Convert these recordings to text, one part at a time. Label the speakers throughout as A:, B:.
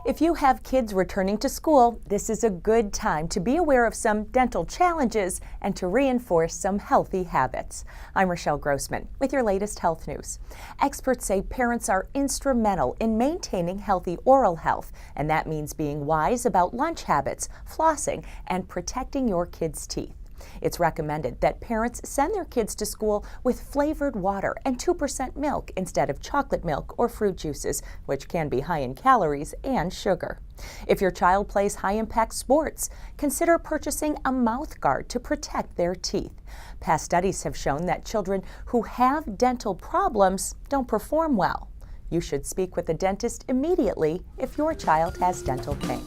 A: If you have kids returning to school, this is a good time to be aware of some dental challenges and to reinforce some healthy habits. I'm Rochelle Grossman with your latest health news. Experts say parents are instrumental in maintaining healthy oral health, and that means being wise about lunch habits, flossing, and protecting your kids' teeth. It's recommended that parents send their kids to school with flavored water and 2% milk instead of chocolate milk or fruit juices, which can be high in calories and sugar. If your child plays high-impact sports, consider purchasing a mouth guard to protect their teeth. Past studies have shown that children who have dental problems don't perform well. You should speak with a dentist immediately if your child has dental pain.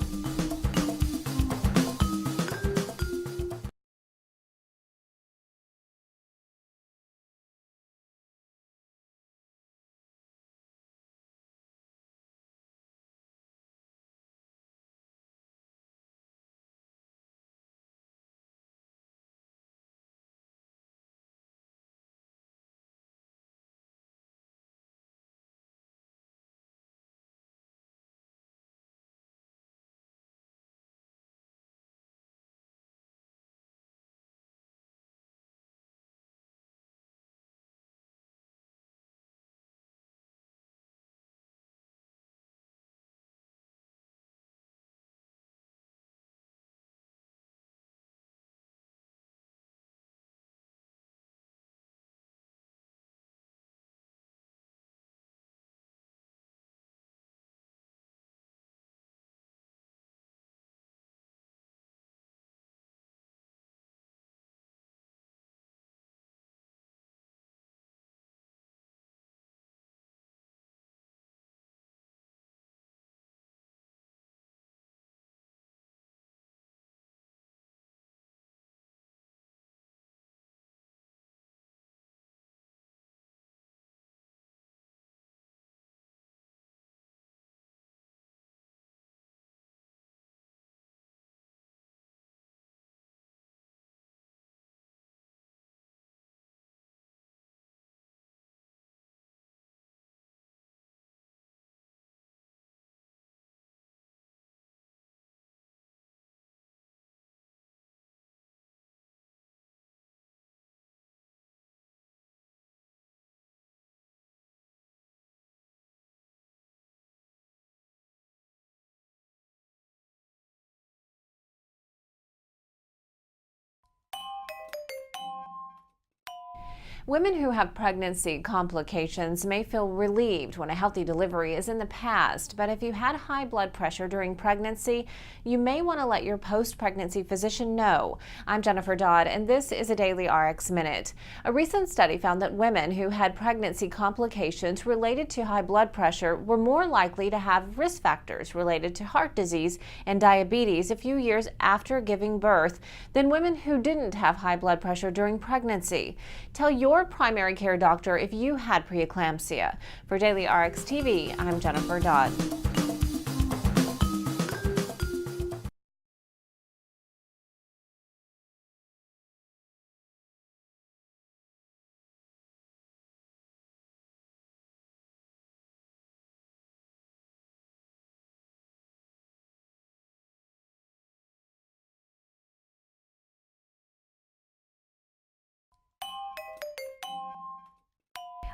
B: Women who have pregnancy complications may feel relieved when a healthy delivery is in the past, but if you had high blood pressure during pregnancy, you may want to let your post-pregnancy physician know. I'm Jennifer Dodd, and this is a Daily RX Minute. A recent study found that women who had pregnancy complications related to high blood pressure were more likely to have risk factors related to heart disease and diabetes a few years after giving birth than women who didn't have high blood pressure during pregnancy. Tell your primary care doctor if you had preeclampsia. For Daily RX TV, I'm Jennifer Dodd.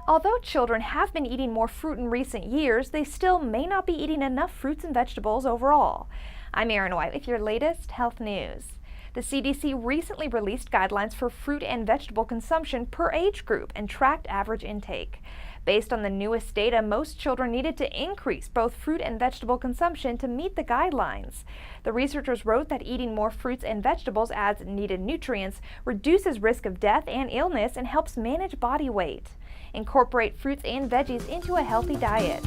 C: Although children have been eating more fruit in recent years, they still may not be eating enough fruits and vegetables overall. I'm Erin White with your latest health news. The CDC recently released guidelines for fruit and vegetable consumption per age group and tracked average intake. Based on the newest data, most children needed to increase both fruit and vegetable consumption to meet the guidelines. The researchers wrote that eating more fruits and vegetables adds needed nutrients, reduces risk of death and illness, and helps manage body weight. Incorporate fruits and veggies into a healthy diet.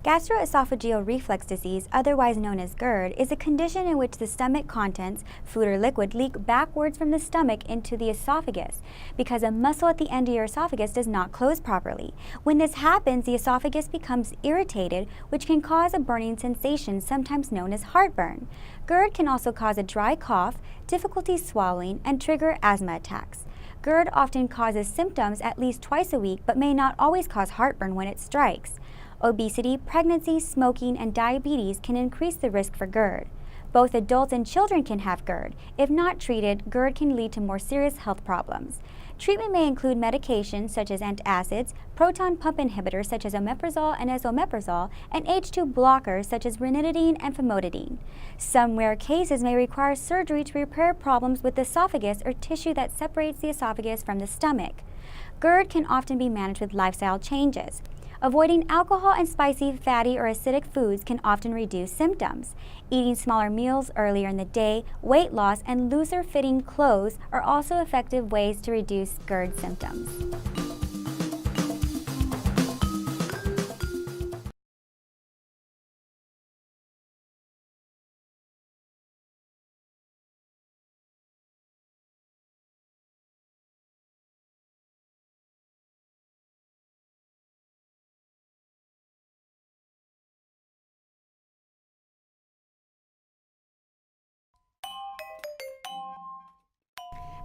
D: Gastroesophageal reflux disease, otherwise known as GERD, is a condition in which the stomach contents, food or liquid, leak backwards from the stomach into the esophagus because a muscle at the end of your esophagus does not close properly. When this happens, the esophagus becomes irritated, which can cause a burning sensation, sometimes known as heartburn. GERD can also cause a dry cough, difficulty swallowing, and trigger asthma attacks. GERD often causes symptoms at least twice a week, but may not always cause heartburn when it strikes. Obesity, pregnancy, smoking, and diabetes can increase the risk for GERD. Both adults and children can have GERD. If not treated, GERD can lead to more serious health problems. Treatment may include medications such as antacids, proton pump inhibitors such as omeprazole and esomeprazole, and H2 blockers such as ranitidine and famotidine. Some rare cases may require surgery to repair problems with the esophagus or tissue that separates the esophagus from the stomach. GERD can often be managed with lifestyle changes. Avoiding alcohol and spicy, fatty, or acidic foods can often reduce symptoms. Eating smaller meals earlier in the day, weight loss, and looser fitting clothes are also effective ways to reduce GERD symptoms.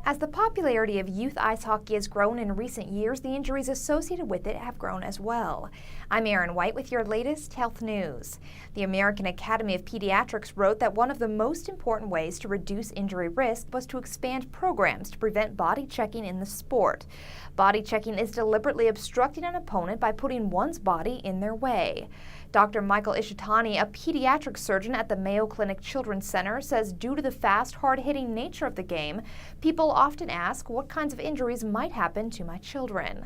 C: As the popularity of youth ice hockey has grown in recent years, the injuries associated with it have grown as well. I'm Erin White with your latest health news. The American Academy of Pediatrics wrote that one of the most important ways to reduce injury risk was to expand programs to prevent body checking in the sport. Body checking is deliberately obstructing an opponent by putting one's body in their way. Dr. Michael Ishitani, a pediatric surgeon at the Mayo Clinic Children's Center, says due to the fast, hard-hitting nature of the game, people often ask what kinds of injuries might happen to my children.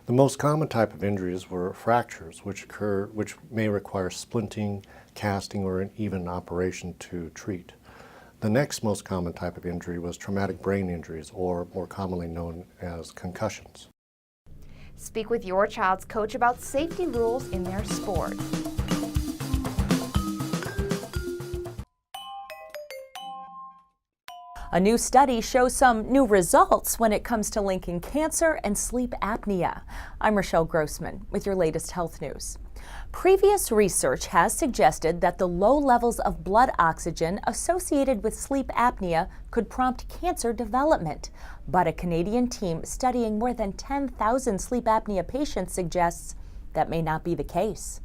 E: The most common type of injuries were fractures, which may require splinting, casting, or even an operation to treat. The next most common type of injury was traumatic brain injuries, or more commonly known as concussions.
C: Speak with your child's coach about safety rules in their sport.
A: A new study shows some new results when it comes to linking cancer and sleep apnea. I'm Rochelle Grossman with your latest health news. Previous research has suggested that the low levels of blood oxygen associated with sleep apnea could prompt cancer development. But a Canadian team studying more than 10,000 sleep apnea patients suggests that may not be the case.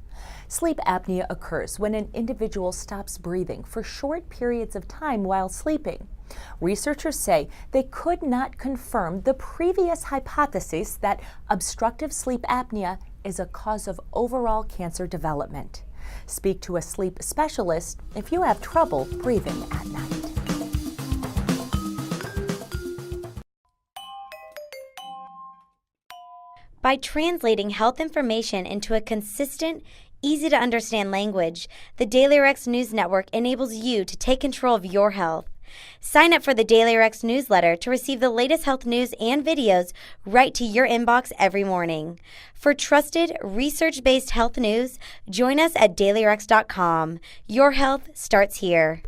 A: Sleep apnea occurs when an individual stops breathing for short periods of time while sleeping. Researchers say they could not confirm the previous hypothesis that obstructive sleep apnea is a cause of overall cancer development. Speak to a sleep specialist if you have trouble breathing at night.
F: By translating health information into a consistent, easy-to-understand language, the DailyRx News Network enables you to take control of your health. Sign up for the DailyRx newsletter to receive the latest health news and videos right to your inbox every morning. For trusted, research-based health news, join us at dailyrx.com. Your health starts here.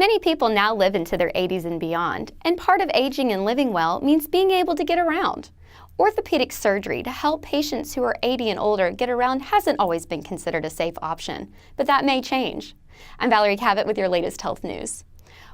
G: Many people now live into their 80s and beyond, and part of aging and living well means being able to get around. Orthopedic surgery to help patients who are 80 and older get around hasn't always been considered a safe option, but that may change. I'm Valerie Cavett with your latest health news.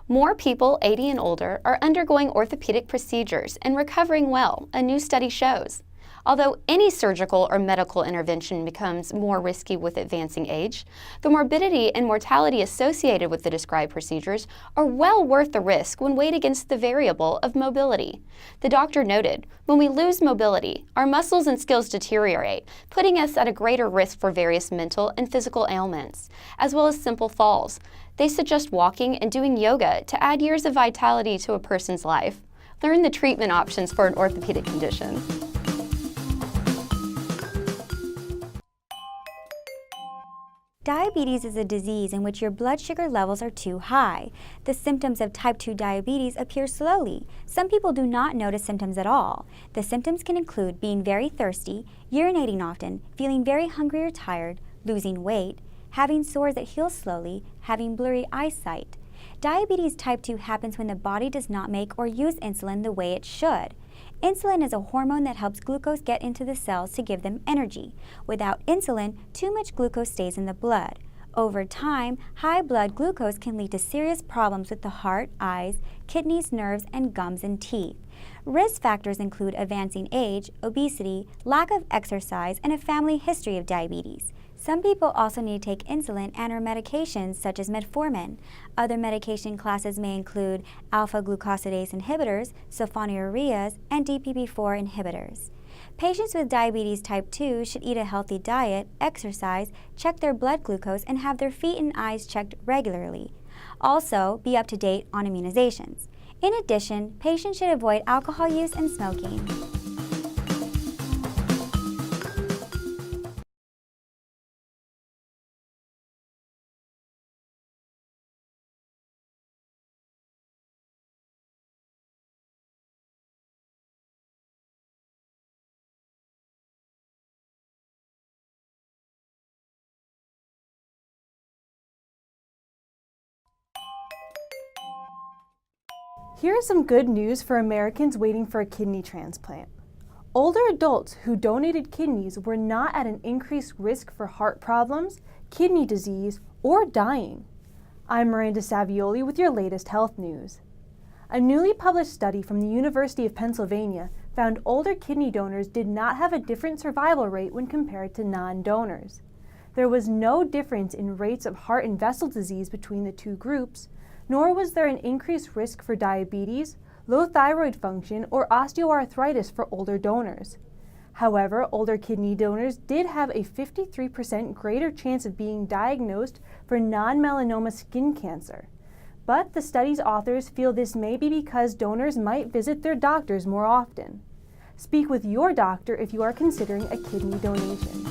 G: More people 80 and older are undergoing orthopedic procedures and recovering well, a new study shows. Although any surgical or medical intervention becomes more risky with advancing age, the morbidity and mortality associated with the described procedures are well worth the risk when weighed against the variable of mobility. The doctor noted, when we lose mobility, our muscles and skills deteriorate, putting us at a greater risk for various mental and physical ailments, as well as simple falls. They suggest walking and doing yoga to add years of vitality to a person's life. Learn the treatment options for an orthopedic condition.
D: Diabetes is a disease in which your blood sugar levels are too high. The symptoms of type 2 diabetes appear slowly. Some people do not notice symptoms at all. The symptoms can include being very thirsty, urinating often, feeling very hungry or tired, losing weight, having sores that heal slowly, having blurry eyesight. Diabetes type 2 happens when the body does not make or use insulin the way it should. Insulin is a hormone that helps glucose get into the cells to give them energy. Without insulin, too much glucose stays in the blood. Over time, high blood glucose can lead to serious problems with the heart, eyes, kidneys, nerves, and gums and teeth. Risk factors include advancing age, obesity, lack of exercise, and a family history of diabetes. Some people also need to take insulin and/or medications such as metformin. Other medication classes may include alpha-glucosidase inhibitors, sulfonylureas, and DPP-4 inhibitors. Patients with diabetes type 2 should eat a healthy diet, exercise, check their blood glucose, and have their feet and eyes checked regularly. Also, be up to date on immunizations. In addition, patients should avoid alcohol use and smoking.
H: Here is some good news for Americans waiting for a kidney transplant. Older adults who donated kidneys were not at an increased risk for heart problems, kidney disease, or dying. I'm Miranda Savioli with your latest health news. A newly published study from the University of Pennsylvania found older kidney donors did not have a different survival rate when compared to non-donors. There was no difference in rates of heart and vessel disease between the two groups, nor was there an increased risk for diabetes, low thyroid function, or osteoarthritis for older donors. However, older kidney donors did have a 53% greater chance of being diagnosed for non-melanoma skin cancer. But the study's authors feel this may be because donors might visit their doctors more often. Speak with your doctor if you are considering a kidney donation.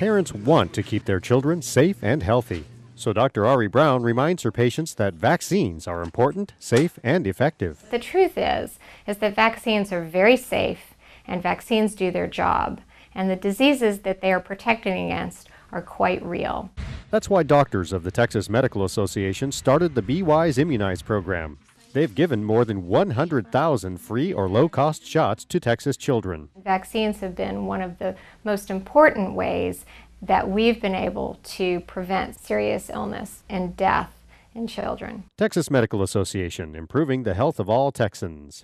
I: Parents want to keep their children safe and healthy. So Dr. Ari Brown reminds her patients that vaccines are important, safe, and effective.
J: The truth is that vaccines are very safe and vaccines do their job. And the diseases that they are protecting against are quite real.
I: That's why doctors of the Texas Medical Association started the Be Wise Immunize program. They've given more than 100,000 free or low-cost shots to Texas children.
J: Vaccines have been one of the most important ways that we've been able to prevent serious illness and death in children.
I: Texas Medical Association, improving the health of all Texans.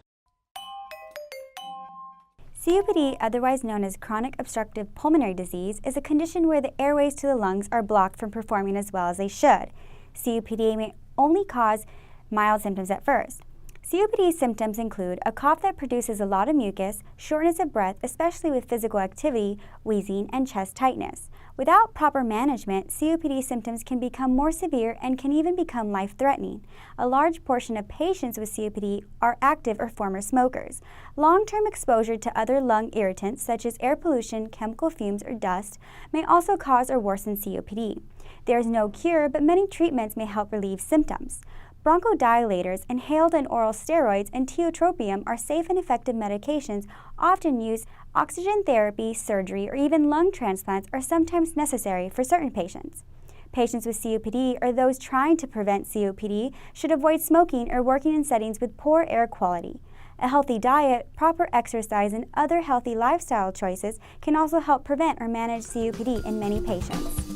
D: COPD, otherwise known as chronic obstructive pulmonary disease, is a condition where the airways to the lungs are blocked from performing as well as they should. COPD may only cause mild symptoms at first. COPD symptoms include a cough that produces a lot of mucus, shortness of breath, especially with physical activity, wheezing, and chest tightness. Without proper management, COPD symptoms can become more severe and can even become life-threatening. A large portion of patients with COPD are active or former smokers. Long-term exposure to other lung irritants, such as air pollution, chemical fumes, or dust, may also cause or worsen COPD. There is no cure, but many treatments may help relieve symptoms. Bronchodilators, inhaled and oral steroids, and tiotropium are safe and effective medications often used. Oxygen therapy, surgery, or even lung transplants are sometimes necessary for certain patients. Patients with COPD or those trying to prevent COPD should avoid smoking or working in settings with poor air quality. A healthy diet, proper exercise, and other healthy lifestyle choices can also help prevent or manage COPD in many patients.